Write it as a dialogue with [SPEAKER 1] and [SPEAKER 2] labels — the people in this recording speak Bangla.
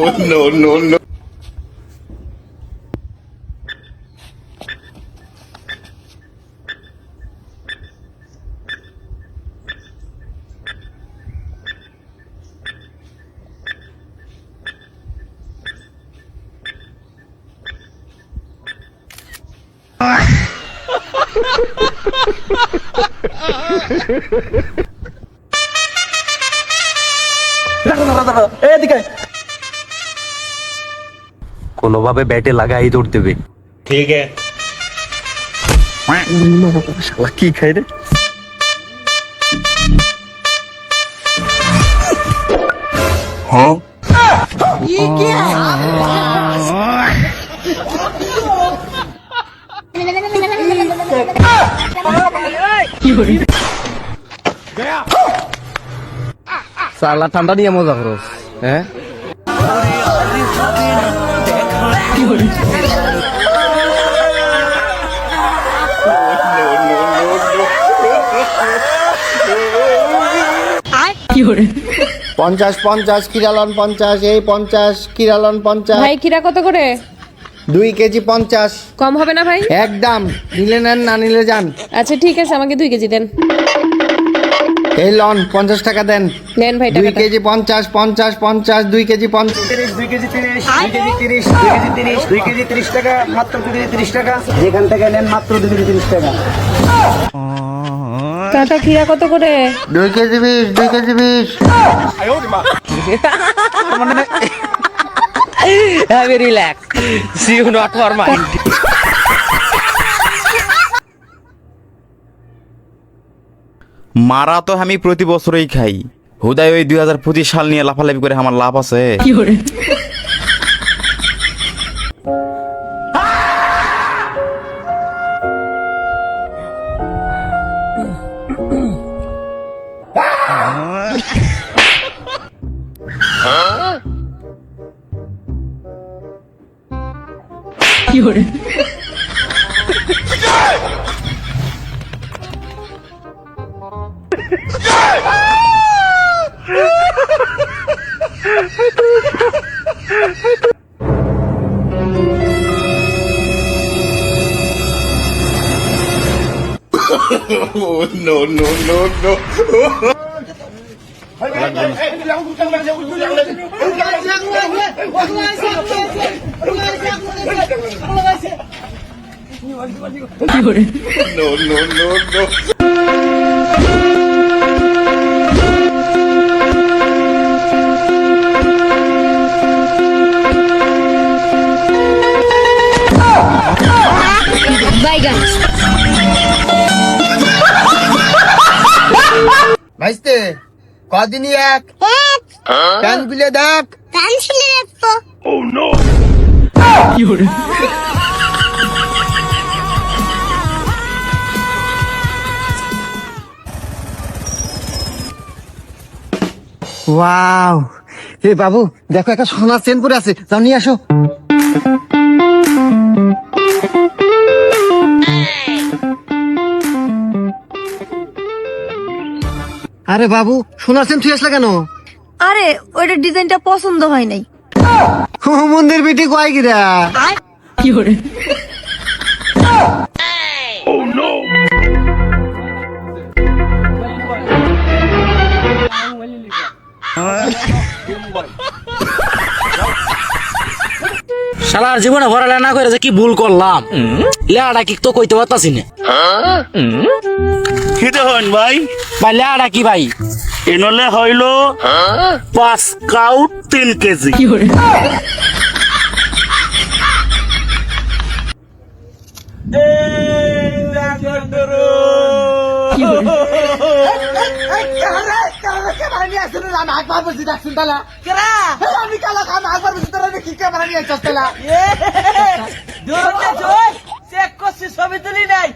[SPEAKER 1] no, no, no.
[SPEAKER 2] কোনোভাবে ব্যাটে লাগাই দৌড় দেবে।
[SPEAKER 1] ठीक है।
[SPEAKER 2] শালা কি খাই রে?
[SPEAKER 1] हाँ?
[SPEAKER 3] ये क्या
[SPEAKER 2] শালা ঠান্ডা নিয়ে মজা করো, হ্যাঁ?
[SPEAKER 4] পঞ্চাশ পঞ্চাশ কিরালন 50 এই 50 কিরালন 50
[SPEAKER 5] ভাই কিরা কত করে?
[SPEAKER 4] 2 কেজি 50
[SPEAKER 5] কম হবে না ভাই?
[SPEAKER 4] একদম নিলে নেন না নিলে যান।
[SPEAKER 5] আচ্ছা ঠিক আছে, আমাকে 2 কেজি দেন।
[SPEAKER 4] এই লন 50 টাকা দেন।
[SPEAKER 5] নেন ভাই
[SPEAKER 4] 2
[SPEAKER 5] টাকাটা।
[SPEAKER 4] KG 50 50 50 2 KG 50
[SPEAKER 6] 2 KG 30 2 KG 30 2 KG 30 2 KG 30 টাকা মাত্র 2 কেজি 30 টাকা যেখান থেকে নেন মাত্র 2 কেজি 30 টাকা।
[SPEAKER 5] কাকা কিরা কত করে?
[SPEAKER 4] 2 KG 20 2 KG 20
[SPEAKER 2] Have a relax. See you not for mind.
[SPEAKER 7] মারা তো আমি প্রতি বছরই খাই, হুদায় ওই 2025 সাল নিয়ে লাফালাফি করে আমার লাভ আছে?
[SPEAKER 1] Oh, no, no, no, no. No, no, no, no.
[SPEAKER 4] ভাইস্তে কদিনই এক প্যান খুলে দেখ। ওয়াও, হে বাবু দেখো একটা সোনার চেন পরে আছে, যাও নিয়ে আসো। আরে বাবু সোনার চেন তুই আসলা কেন?
[SPEAKER 3] আরে ওইটা ডিজাইনটা পছন্দ হয় নাই।
[SPEAKER 4] মন্দির বিটি কয় গিরা?
[SPEAKER 2] শালার জীবনে ভরালে না করে যে কি ভুল করলাম, লেয়াটা কি তো কইতে পারতাছি না।
[SPEAKER 6] খেতে হন ভাই,
[SPEAKER 2] ভাই লেয়াটা কি ভাই?
[SPEAKER 6] এনলে হইল 5 কাউট 3 কেজি।
[SPEAKER 8] চেক করছি ছবি তুলি নাই।